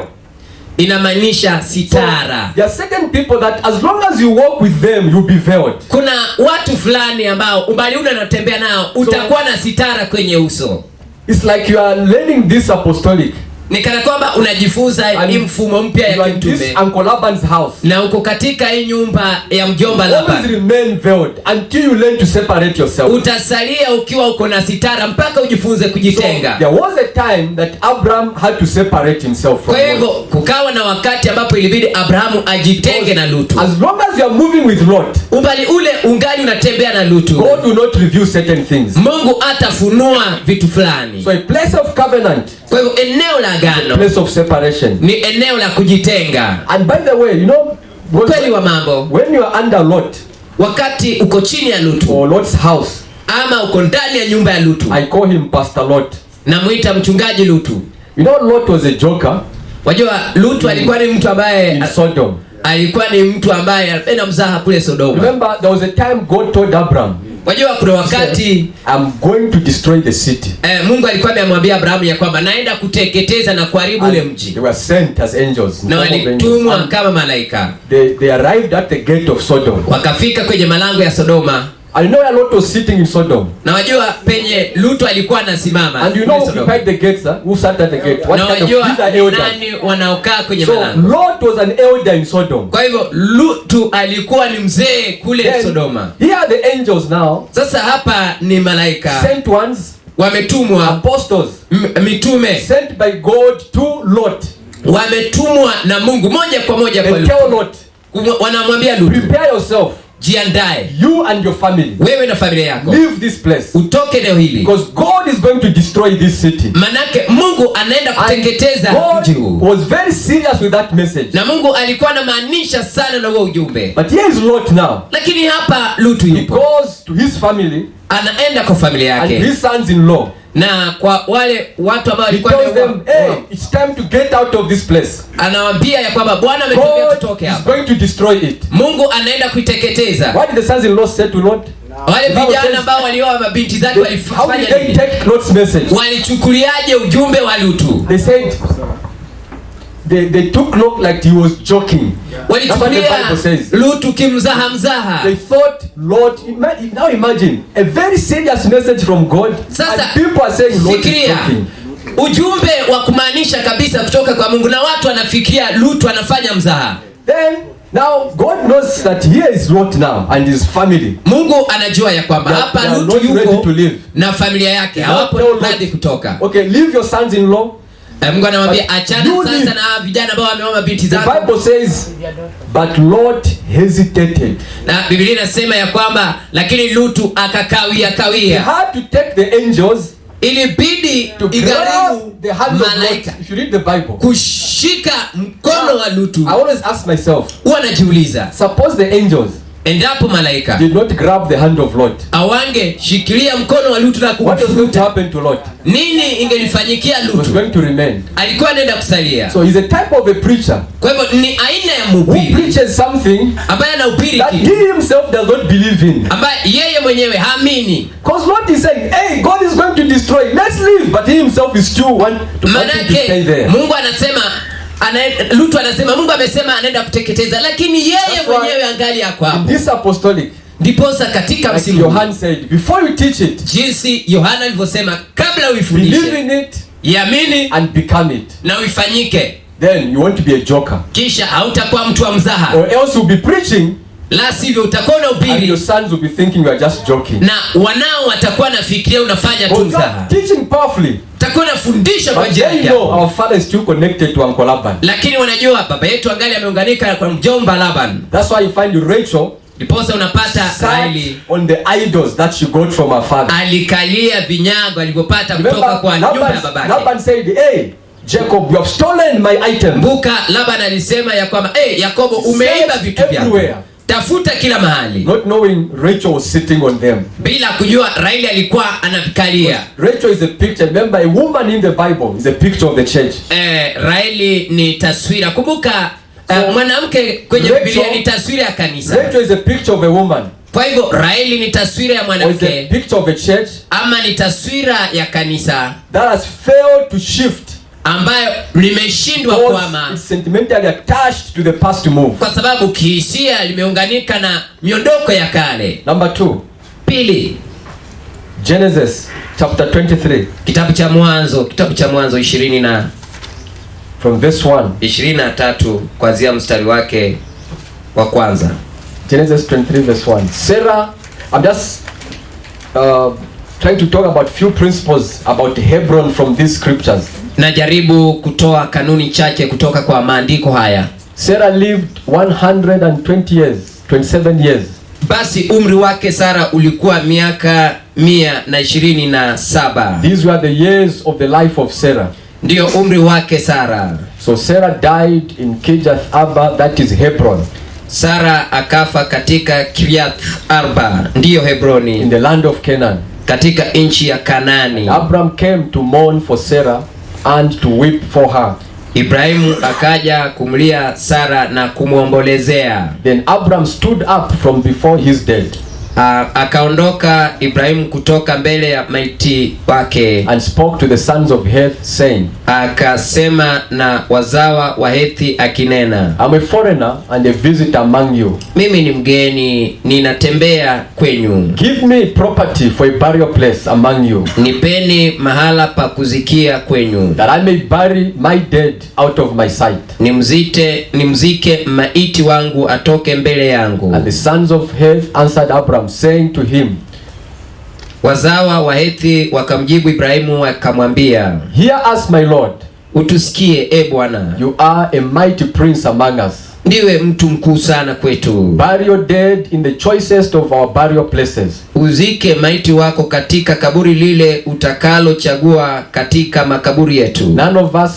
Inamaanisha sitara. So, there are certain people that as long as you walk with them you'll be veiled. Kuna watu fulani ambao umbali unatembea nao utakuwa na sitara kwenye uso. It's like you are learning this apostolic. Ni kana kwamba unajifunza hii mfumo mpya ya kimtume. Uncle Laban's house. Na uko katika hii nyumba ya mjomba Laban. Always remain veiled until you learn to separate yourself. Utasalia ukiwa uko na sitara mpaka ujifunze kujitenga. So, there was a time that Abraham had to separate himself from Lot. Kwa hivyo kukawa na wakati ambapo ilibidi Abrahamu ajitenge na Lutu. As long as you are moving with Lot, umbali ule ungali unatembea na Lutu, God will not reveal certain things. Mungu atafunua vitu fulani. So a place of covenant, kwa hivyo eneo la agano, place of separation, ni eneo la kujitenga. And by the way, you know, kweli wa mambo, when you are under Lot, wakati uko chini ya Lutu or Lot's house, ama uko ndani ya nyumba ya Lutu, I call him Pastor Lot. Namuita mchungaji Lutu. You know Lot was a joker. Wajua Lutu alikuwa ni mtu ambaye in Sodom. Alikuwa ni mtu ambaye anapenda mzaha kule Sodoma. Remember there was a time God told Abraham, wajua kuna wakati I'm going to destroy the city. Mungu alikuwa amemwambia Abrahamu ya kwamba naenda kuteketeza na kuharibu ule mji. They were sent as angels. Na walitumwa kama malaika. They arrived at the gate of Sodom. Wakafika kwenye malango ya Sodoma. I know a lot was sitting in Sodom. Na wajua penye Lutu alikuwa anasimama. And you know who occupied the gates, who sat at the gate? What na kind of wajua these are ni elders? nani wanaokaa kwenye So malango. Lot was an elder in Sodom. Kwa hivyo Lutu alikuwa ni mzee kule Then, Sodoma. here are the angels now. Sasa hapa ni malaika Sent ones, wametumwa, apostles, mitume sent by God to Lot. wametumwa na Mungu moja kwa moja kwa They tell Lutu. Lot, Wanamwambia Lutu, prepare yourself, jiandae you and your family. wewe na familia yako, Leave this place. utoke leo hili, Because God is going to destroy this city. manake Mungu anaenda kuteketeza mji huu. God was very serious with that message. Na Mungu alikuwa anamaanisha sana na huo ujumbe. But here is Lot now. Lakini hapa Lutu He yupo, goes to his family anaenda kwa familia and yake his sons-in-law. na kwa wale watu ambao He walikuwa tells them, hey, it's time to get out of this place. anawaambia ya kwamba Bwana ametuambia God tutoke is hapa. going to destroy it. Mungu anaenda kuiteketeza. What did the sons-in-law say to Lot? Wale The Bible vijana says, ambao walioa mabinti zake how did walifanya they nini? take Lot's message? Walichukuliaje ujumbe wa Lutu? They said, they took Lot like he was joking. That's what the Walichukulia Bible says. Lutu kimzaha mzaha. They thought Lot, now imagine, a very serious message from God. Sasa And people are saying Lot is fikiria joking. ujumbe wa kumaanisha kabisa kutoka kwa Mungu na watu wanafikiria Lutu anafanya mzaha. Then, now God knows that here is Lot now and his family. Mungu anajua ya kwamba They are hapa not Lutu ready yuko to live. na familia yake hawapo Now tell tayari Lot, kutoka. okay, leave your sons-in-law. Mungu anamwambia achana You sasa leave. na vijana ambao wameoa mabinti The zako. Bible says, but Lot hesitated. Na Biblia inasema ya kwamba lakini Lutu akakawia He kawia. had to take the angels Ilibidi to igharimu grab the hand of Lot. malaika If you read the Bible, kushika mkono wa Lutu. I always ask myself, Huwa najiuliza suppose the angels endapo malaika did not grab the hand of Lot, awange shikilia mkono wa Lutu na what was going to kumfuta, happen to Lot? nini ingelifanyikia He was Lutu? going to remain. Alikuwa anaenda kusalia. So he's a type of a preacher Kwa hivyo ni aina ya who mhubiri preaches something ambaye anahubiri that kitu he himself does not believe in. ambaye yeye mwenyewe haamini. Because Lot is saying, hey, God is going to destroy, let's leave. But he himself is still want to stay Manake there. Mungu anasema Lutu anasema Mungu amesema anaenda kuteketeza, lakini yeye That's why mwenyewe angali yako hapo. This apostolic, Ndiposa katika like msimu Johan said, before you teach it, jinsi Yohana alivyosema, kabla believe uifundishe in it iamini and become it. na uifanyike, Then you want to be a joker. kisha hautakuwa mtu wa mzaha, Or else you'll be preaching la sivyo utakuwa na and your ubiri sons will be thinking you are just joking. na wanao watakuwa nafikiria unafanya tu But you are mzaha. teaching powerfully. Utakuwa nafundisha kwa But njia they yake, know our father is still connected to Uncle Laban. lakini wanajua baba yetu angali ameunganika kwa mjomba Laban. That's why you find Rachel Ndiposa unapata sat Raheli on the idols that she got from her father. alikalia vinyago alivyopata kutoka Remember, kwa nyumba ya Laban babake. said, hey, Jacob, you have stolen my item. Mbuka Laban alisema ya kwamba Yakobo umeiba vitu vyako. Everywhere. Tafuta kila mahali. Not knowing Rachel was sitting on them. Bila kujua Raheli alikuwa anavikalia. Rachel is a picture. Remember, a woman in the Bible is a picture of the church. Raheli ni taswira. Kumbuka mwanamke kwenye Rachel- Biblia ni taswira ya kanisa. Rachel is a picture of a woman. Kwa hivyo Raheli ni taswira ya Or is a mwanamke picture of a church ama ni taswira ya kanisa that has failed to shift. ambayo limeshindwa Because kwama it's sentimentally attached to the past move. kwa sababu kihisia limeunganika na miondoko ya kale. Number 2, Pili, Genesis chapter 23 kitabu cha Mwanzo 20 na from verse 1. 23 kuanzia mstari wake wa kwanza. Genesis 23 verse 1. Sarah, I'm just trying to talk about few principles about Hebron from these scriptures. Najaribu kutoa kanuni chache kutoka kwa maandiko haya. Sarah lived 120 years, 27 years. Basi umri wake Sara ulikuwa miaka 127. These were the years of the life of Sarah. Ndiyo umri wake Sara. So Sarah died in Kirjath Arba, that is Hebron, Sara akafa katika Kiriath Arba, ndiyo in Hebroni, the land of Canaan. katika nchi ya Kanani. Abraham came to mourn for Sarah and to weep for her. Ibrahimu akaja kumlia Sara na kumwombolezea. Then Abraham stood up from before his dead. Akaondoka Ibrahimu kutoka mbele ya maiti wake, and spoke to the sons of Heth, saying, akasema na wazawa wa Hethi akinena, I'm a foreigner and a visitor among you. mimi ni mgeni, ninatembea kwenyu. Give me property for a burial place among you, Nipeni mahala pa kuzikia kwenyu, that I may bury my dead out of my sight. nimzike maiti wangu atoke mbele yangu. And the sons of Heth answered Abram, saying to him, Wazawa wa Hethi wakamjibu Ibrahimu wakamwambia, Hear us, my Lord. utusikie e Bwana, You are a mighty prince among us. ndiwe mtu mkuu sana kwetu. Bury your dead in the choicest of our burial places. Uzike maiti wako katika kaburi lile utakalochagua katika makaburi yetu. None of us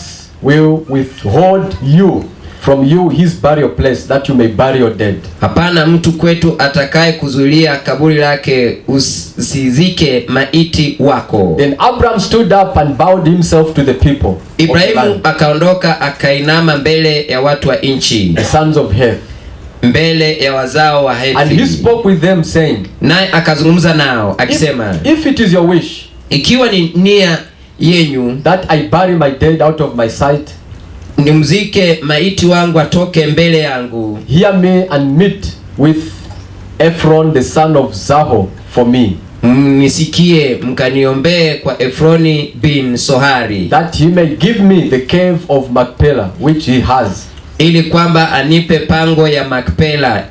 will withhold you from you his burial place, that you may bury your dead. Hapana mtu kwetu atakaye kuzuilia kaburi lake, usizike maiti wako. Then Abram stood up and bowed himself to the people. Ibrahimu akaondoka akainama mbele ya watu wa nchi, The sons of Heth. mbele ya wazao wa Hethi. And he spoke with them, saying, Naye akazungumza nao akisema, if it is your wish ikiwa ni nia yenyu that I bury my dead out of my sight, nimzike maiti wangu atoke mbele yangu, hear me and meet with Ephron the son of Zaho for me, nisikie mkaniombee kwa Efroni bin Sohari, that he may give me the cave of Machpelah which he has, ili kwamba anipe pango ya Makpela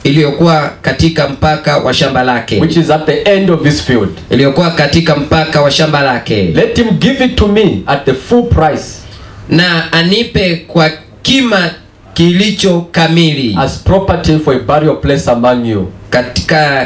iliyokuwa katika mpaka wa shamba lake, which is at the end of his field. iliyokuwa katika mpaka wa shamba lake. Let him give it to me at the full price, Na anipe kwa kima kilicho kamili, as property for a burial place among you.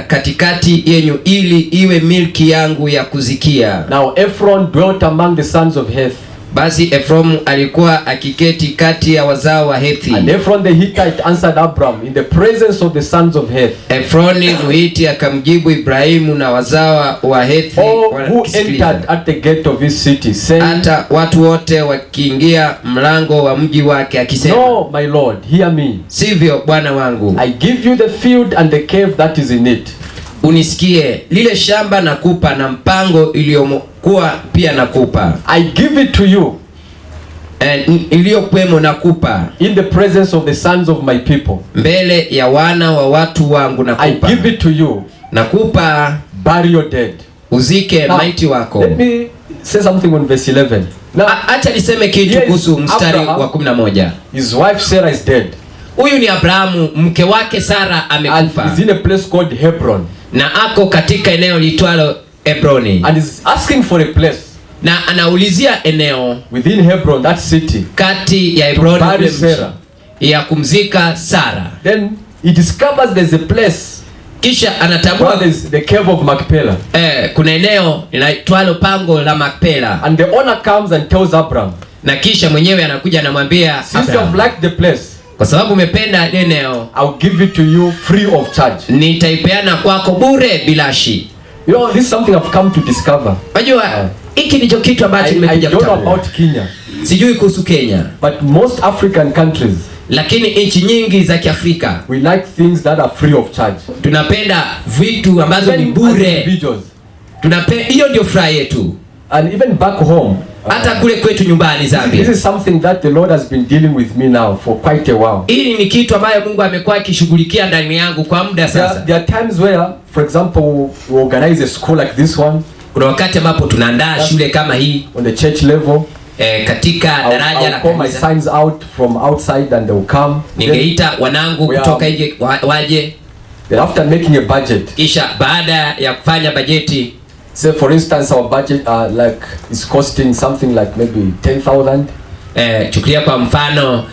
katikati yenyu, ili iwe milki yangu ya kuzikia. Now Ephron dwelt among the sons of Heth, Basi Efraimu alikuwa akiketi kati ya wazao wa Hethi. and Ephron the Hittite answered Abram in the presence of the sons of Heth. Efroni Mhiti akamjibu Ibrahimu na wazao wa Hethi All who entered at the gate of his city, saying, hata watu wote wakiingia mlango wa mji wake, akisema, No, my Lord, hear me. sivyo bwana wangu, I give you the field and the cave that is in it. unisikie, lile shamba nakupa na mpango iliyokuwa pia nakupa, I give it to you iliyokwemo nakupa, in the presence of the sons of my people. mbele ya wana wa watu wangu I nakupa. give it to you. Nakupa Bury your dead. uzike Now, maiti wako. let me say something on verse 11. Now, Acha niseme kitu Yes, kuhusu mstari Abraham, wa 11. his wife Sarah is dead, Huyu ni Abrahamu, mke wake Sara and amekufa, is in a place called Hebron, na ako katika eneo liitwalo Hebroni, and is asking for a place na anaulizia eneo within Hebron, that city, kati ya to Hebroni bury ule mji, Sarah. ya kumzika Sara. Then he discovers there's a place Kisha where anatambua there's the cave of Machpelah, kuna eneo linaitwalo pango la Makpela, and the owner comes and tells Abram, na kisha mwenyewe anakuja anamwambia since you have Abraham, liked the place, kwa sababu umependa eneo, I'll give it to you free of charge. nitaipeana kwako bure bilashi. You know, this is something I've come to discover. Unajua hiki ndicho kitu ambacho I nimekuja don't know kutambua. about Kenya, Sijui kuhusu Kenya, but most African countries, lakini nchi nyingi za Kiafrika we like things that are free of charge. tunapenda vitu ambazo ni Even as bure. individuals, Hiyo ndio furaha yetu. and even back home, Hata kule kwetu nyumbani this Zambia. is something that the Lord has been dealing with me now for quite a while. Hili ni kitu ambayo Mungu amekuwa akishughulikia ndani yangu kwa muda sasa. There are times where, for example, we organize a school like this one Kuna wakati ambapo tunaandaa shule kama hii on the church level. katika daraja I'll la call my kanisa. sons out from outside and they'll come. Ningeita wanangu we are- kutoka nje waje, Then after making a budget, kisha baada ya kufanya bajeti, say for instance our budget like is costing something like maybe 10,000. chukulia kwa mfano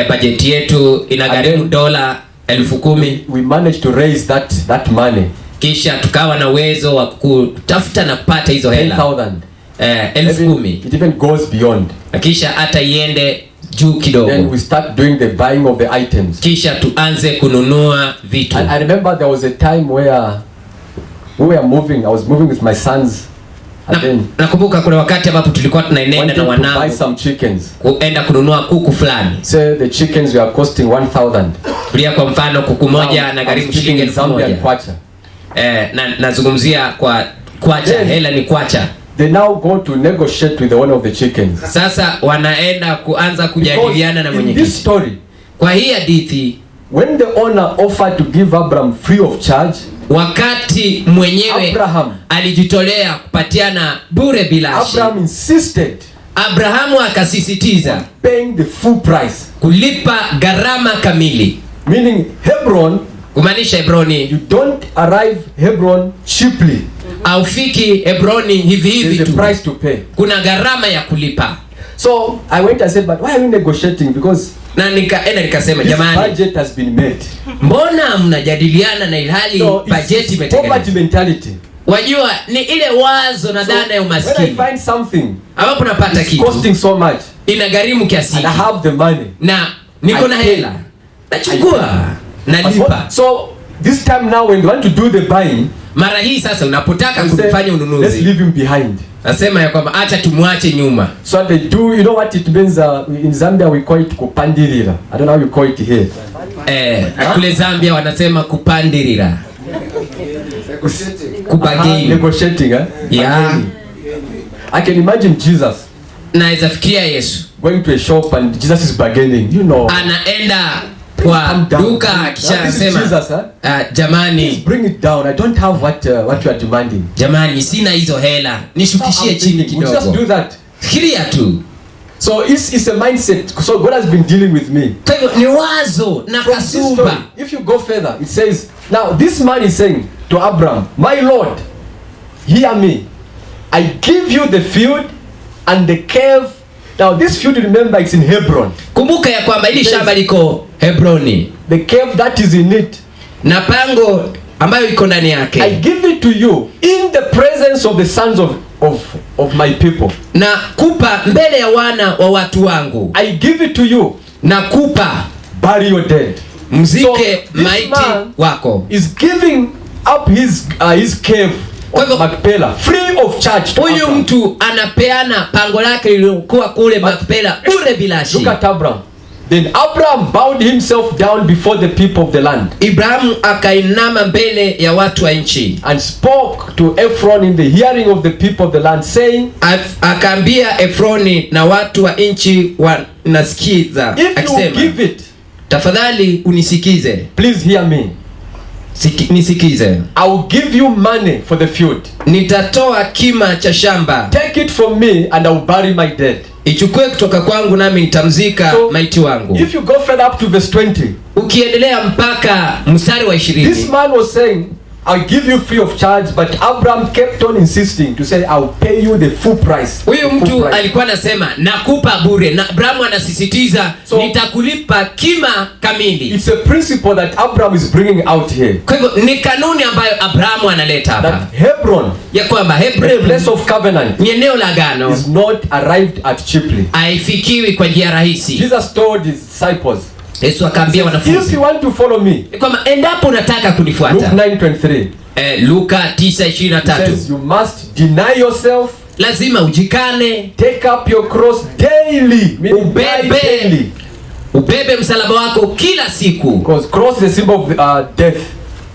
bajeti yetu inagharimu And then- dola 10,000. We managed to raise that money, Kisha tukawa na uwezo wa kutafuta na kupata hizo hela 10,000. 10,000, It even goes beyond. na kisha hata iende juu Then kidogo, we start doing the buying of the items. kisha tuanze kununua vitu. I remember there was a time where we were moving. I was moving with my sons, and then Nakumbuka kuna wakati ambapo tulikuwa tunaenda wanted na to buy wanangu some chickens. kuenda kununua kuku fulani. Say the chickens were costing 1,000. Kulia kwa mfano kuku moja na I'm gharimu speaking shilingi in Zambian 1,000. kwacha. Nazungumzia kwa kwacha, hela ni kwacha. They now go to negotiate with the owner of the chickens. Sasa wanaenda kuanza kujadiliana na mwenyekiti. In this story, kwa hii hadithi, when the owner offered to give Abraham free of charge, wakati mwenyewe Abraham alijitolea kupatiana bure bilashi, Abraham insisted, Abrahamu akasisitiza paying the full price, kulipa gharama kamili. Meaning Hebron, kumaanisha Hebroni, you don't arrive Hebron cheaply. Aufiki Hebroni hivi hivi tu. There's a price to pay. Kuna gharama ya kulipa. So I went and said, but why are we negotiating? Because na nikasema this jamani, budget has been made. Mbona mnajadiliana na ilhali budget imetengenezwa? Poverty mentality. Wajua ni ile wazo na dhana ya umaskini. When I find something ambapo napata kitu costing so much, inagharimu kiasi and I have the money, na niko na hela, nachukua, nalipa. So this time now when you want to do the buying, mara hii sasa unapotaka kufanya ununuzi, let's leave him behind. Nasema ya kwamba acha tumwache nyuma. So they do, you know what it means in Zambia we call it kupandirira. I don't know how you call it here. Kule Zambia wanasema kupandirira. Kubageni. Negotiating, yeah. I can imagine Jesus. Naweza fikiria Yesu going to a shop and Jesus is bargaining, you know. Anaenda kwa duka kisha anasema, jamani, bring it down. I don't have what you are demanding. Jamani, sina hizo hela. Nishukishie chini kidogo. Just do that. Fikiria tu. So it's a mindset. So God has been dealing with me. Kwa hivyo ni wazo na kasumba. If you go further, it says, now this man is saying to Abraham, my Lord, hear me. I give you the field and the cave. Now this field, remember, it's in Hebron. Kumbuka ya kwamba hili shamba liko Hebroni. The cave that is in it, na pango ambayo iko ndani yake, I give it to you in the presence of the sons of my people. Na kupa mbele ya wana wa watu wangu. I give it to you. Na kupa, bury your dead. Mzike maiti wako. Is giving up his cave of Macpela free of charge. Huyu mtu anapeana pango lake lililokuwa kule Macpela bure bilashi. Look at Abraham. Then Abraham bowed himself down before the people of the land. Ibrahimu akainama mbele ya watu wa nchi. And spoke to Ephron in the hearing of the people of the land, saying, akaambia Efroni na watu wa nchi wanasikiza, akisema, if you give it, tafadhali unisikize. Please hear me. Nisikize. I will give you money for the field. Nitatoa kima cha shamba. Take it from me and I will bury my dead. Ichukue kutoka kwangu nami nitamzika maiti wangu. If you go further up to verse 20, ukiendelea mpaka mstari wa 20, this man was saying, I'll give you free of charge, but Abraham kept on insisting to say, I'll pay you the full price. Huyu mtu alikuwa anasema nakupa bure, na Abraham anasisitiza, nitakulipa kima kamili. It's a principle that Abraham is bringing out here. Kwa hivyo ni kanuni ambayo Abraham analeta hapa. That Hebron, ya kwamba Hebron, the place of covenant, ni eneo la agano, is not arrived at cheaply. Haifikiwi kwa njia rahisi. Jesus told his disciples, Yesu akaambia wanafunzi, if you want to follow me, kwamba endapo unataka kunifuata. Luke 9:23. Luka 9:23. You must deny yourself. Lazima ujikane. Take up your cross daily. Ubebe msalaba wako kila siku. Because cross is a symbol of death.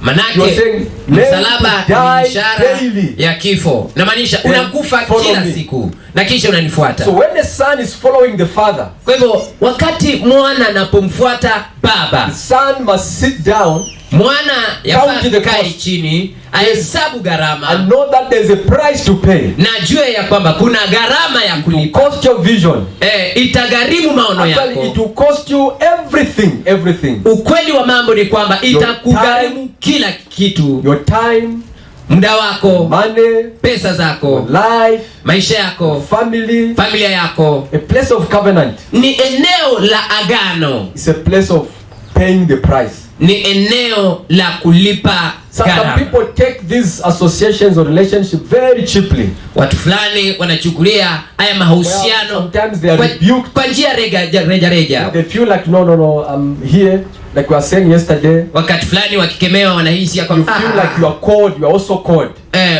Manake msalaba ni ishara ya kifo. Na maanisha unakufa kila siku na kisha unanifuata. So when the son is following the father, kwa hivyo wakati mwana anapomfuata baba, the son must sit down, mwana yafaa kae chini, ahesabu gharama, and know that there's a price to pay. Na jua ya kwamba kuna gharama ya kulipa. It will cost your vision. Itagharimu maono yako. Actually, it will cost you everything. Ukweli wa mambo ni kwamba itakugharimu kila kitu. Your time, muda wako, money, pesa zako, life, maisha yako, familia yako. A place of covenant ni eneo la agano. It's a place of paying the price. Ni eneo la kulipa gharama. Some people take these associations or relationships very cheaply. Watu fulani wanachukulia haya mahusiano, sometimes they are rebuked kwa njia reja. They feel like no, I'm here, like we were saying yesterday. Wakati fulani wakikemewa wanahisi ya kwamba you feel like you are called, you are also called.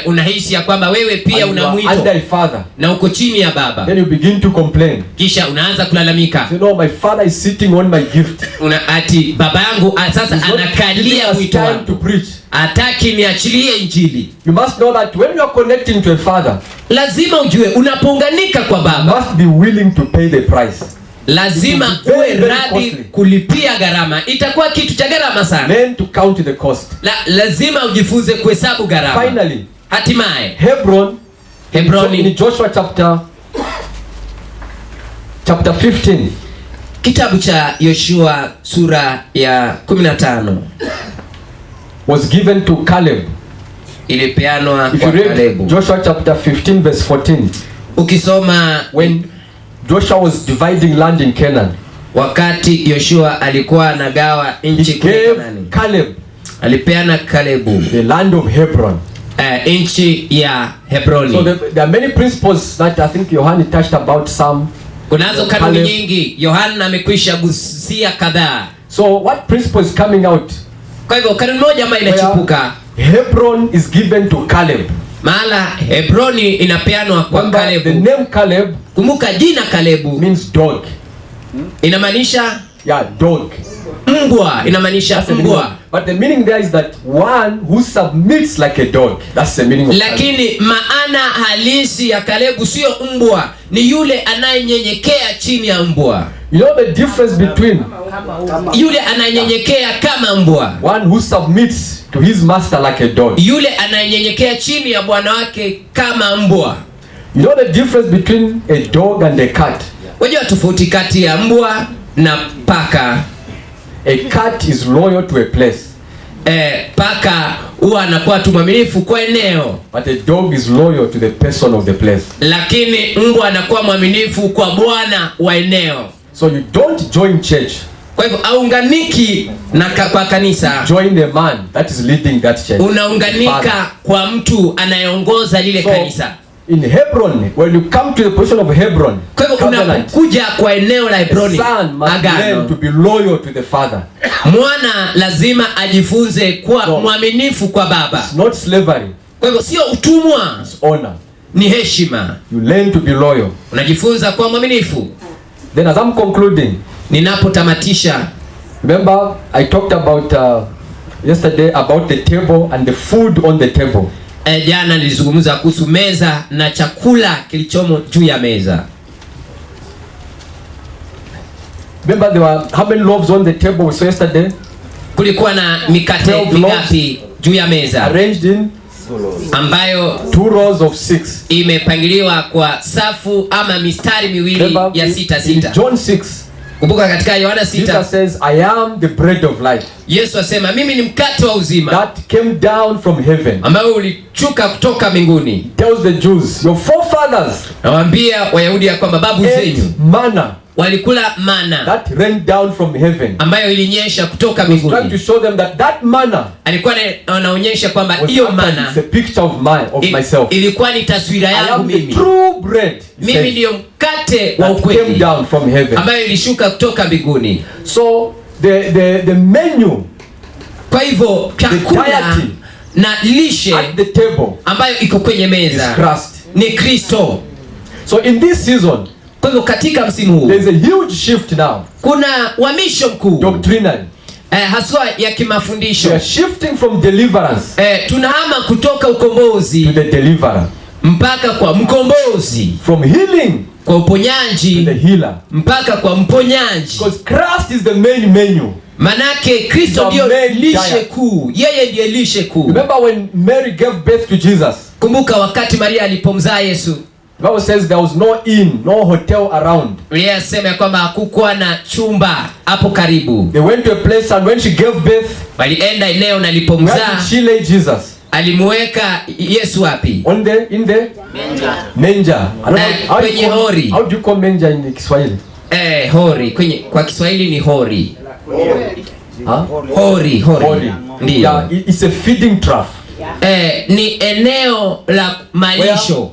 Unahisi ya kwamba wewe pia una mwito under a father, na uko chini ya baba. Then you begin to complain. Kisha unaanza kulalamika. You know, my father is sitting on my gift. Ati baba yangu sasa anakalia mwito wangu. To preach. hataki niachilie injili. You must know that when you are connecting to a father, Lazima ujue unapounganika kwa you baba, must be willing to pay the price. lazima Very, uwe very radhi costly. kulipia gharama. Itakuwa kitu cha gharama sana. Learn to count the cost. Lazima ujifunze kuhesabu gharama. Finally, Hatimaye Hebron, Hebroni, in Joshua chapter 15, kitabu cha Yoshua sura ya 15 was given to Caleb. ilipeanwa If you kwa read Kalebu. Joshua chapter 15 verse 14, Ukisoma when Joshua was dividing land in Canaan, wakati Yoshua alikuwa anagawa nchi he kule gave Kanaani, Caleb alipeana Kalebu the land of Hebron. nchi ya Hebroni. So there are many principles that I think Yohani touched about some. Kunazo kanuni Caleb. nyingi, Yohana amekwisha gusia kadhaa. So what principle is coming out? Kwa hivyo kanuni moja ambayo inachipuka, Hebron is given to Caleb. mahala Hebroni inapeanwa kwa Remember, the Kalebu. name Caleb Kumbuka jina Kalebu means dog. inamaanisha Dog. mbwa, inamaanisha That's the meaning mbwa. of- but the meaning there is that one who submits like a dog. That's the meaning of Caleb. Lakini maana halisi ya Kalebu sio mbwa, ni yule anayenyenyekea chini ya mbwa, You know the difference between yule anayenyenyekea kama mbwa, one who submits to his master like a dog. yule anayenyenyekea chini ya bwana wake kama mbwa. You know the difference between a dog and a cat. Wajua tofauti kati ya mbwa na paka? A cat is loyal to a place, Paka huwa anakuwa tu mwaminifu kwa eneo, but a dog is loyal to the person of the place. lakini mbwa anakuwa mwaminifu kwa bwana wa eneo. So you don't join church, Kwa hivyo aunganiki na kwa kanisa, join the man that is leading that church. unaunganika kwa mtu anayeongoza lile So, kanisa. in Hebron, when you come to the position of Hebron, Kwa hivyo covenant, unapokuja kwa eneo la the Hebroni, son must learn to agano, be loyal to the father. mwana lazima ajifunze kuwa No. mwaminifu kwa baba. It's not slavery, Kwa hivyo sio utumwa, it's honor. ni heshima. You learn to be loyal. Unajifunza kuwa mwaminifu. Then as I'm concluding, Ninapotamatisha, remember I talked about yesterday about the table and the food on the table. jana nilizungumza kuhusu meza na chakula kilichomo juu ya meza. Remember there were how many loaves on the table we saw yesterday? Kulikuwa na mikate 12 mingapi juu ya meza, Arranged in ambayo 2 rows of 6. imepangiliwa kwa safu ama mistari miwili Remember ya sita in sita. John 6, Kumbuka katika Yohana 6 Jesus says, I am the bread of life Yesu asema mimi ni mkate wa uzima that came down from heaven. ambao ulichuka kutoka mbinguni. He tells the Jews, your forefathers Nawaambia Wayahudi ya kwamba babu ate zenyu manna walikula mana that rained down from heaven. ambayo ilinyesha kutoka He's trying to mbinguni. show them that that manna Alikuwa anaonyesha kwamba was hiyo actually mana it's a picture of myself. ilikuwa ni taswira I yangu am the mimi. true bread, he Mimi says, ndiyo mkate wa that came ukweli down from heaven. ambayo ilishuka kutoka mbinguni. So the menu Kwa hivyo chakula diety na lishe at the table ambayo iko kwenye is meza Christ. ni Kristo. So in this season, Kwa hivyo katika msimu huu there's a huge shift now, kuna uhamisho mkuu doctrinally. haswa ya We kimafundisho. are shifting from deliverance Tunahama kutoka to ukombozi the deliverer, mpaka kwa mkombozi, from healing kwa to the uponyaji healer. mpaka kwa mponyaji. Because Christ is the main menu. Manake Kristo The ndiyo main lishe diet. kuu, yeye ndiye lishe kuu. Remember when Mary gave birth to Jesus, Kumbuka wakati Maria alipomzaa Yesu, the Bible says there was no inn, no hotel around. Biblia inasema ya kwamba hakukuwa na chumba hapo karibu. They went to a place, and when she gave birth, Walienda eneo na where alipomzaa did she lay Jesus? alimuweka Yesu wapi? In the manger. I don't know how you Kwenye call- hori. how do you call manger in Kiswahili? Hori, kwa Kiswahili ni hori. Huh? Hori. Hori. Ndiyo. Yeah, it's a feeding trough. Ni eneo la malisho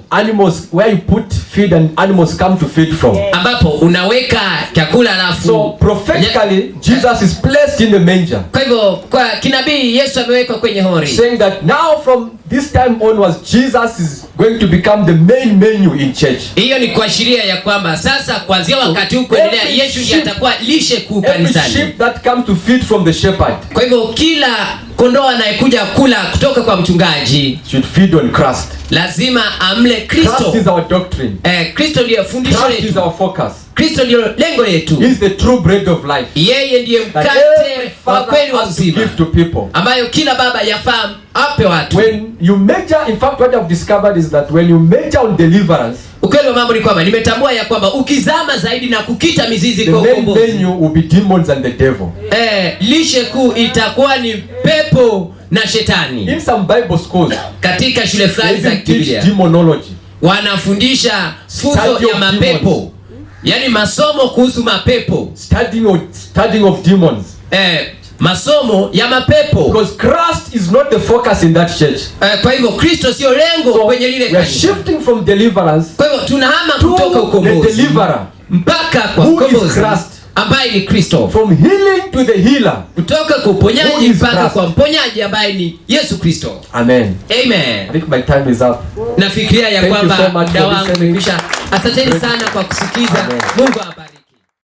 Where you put feed and animals come to feed from. ambapo unaweka chakula alafu. So prophetically, Jesus is placed in the manger, Kwa hivyo kwa kinabii Yesu amewekwa kwenye hori, saying that now from this time onwards, Jesus is going to become the main menu in church. hiyo ni kuashiria ya kwamba sasa kuanzia wakati huu kuendelea Yesu ndiye atakuwa lishe kuu Every kanisani. sheep that comes to feed from the shepherd, Kwa hivyo kila kondoo anayekuja kula kutoka kwa mchungaji should feed on Christ. lazima amle Christ Kristo. is our doctrine. Kristo ndiye fundisho Christ is letu. our focus. Kristo ndiye lengo letu. He is the true bread of life. Yeye ndiye That mkate every wa father kweli wa has to uzima give to people. ambayo kila baba yafaa ape watu. When you major, in fact, what I've discovered is that when you major on deliverance, Ukweli wa mambo ni kwamba nimetambua ya kwamba ukizama zaidi na kukita mizizi the kwa main ukombozi, menu will be demons and the devil. lishe kuu itakuwa ni pepo na shetani. In some Bible schools, Katika shule they fulani za even teach Biblia demonology. wanafundisha Study funzo ya of mapepo, demons. yaani masomo kuhusu mapepo, Studying of demons. masomo ya mapepo. Because Christ is not the focus in that church. Kwa hivyo Kristo sio lengo So kwenye lile we are kanisa. shifting from deliverance Kwa hivyo tunahama to kutoka the ukombozi deliverer. mpaka kwa Who is ukombozi Christ? ambaye ni Kristo, From healing to the healer. kutoka kwa Who uponyaji is mpaka Christ? kwa mponyaji ambaye ni Yesu Kristo. Amen. Amen. I think my time is up. Nafikiria ya Thank you kwamba so much muda for wangu listening. umekwisha. Asanteni sana kwa kusikiza. Amen. Mungu awabariki.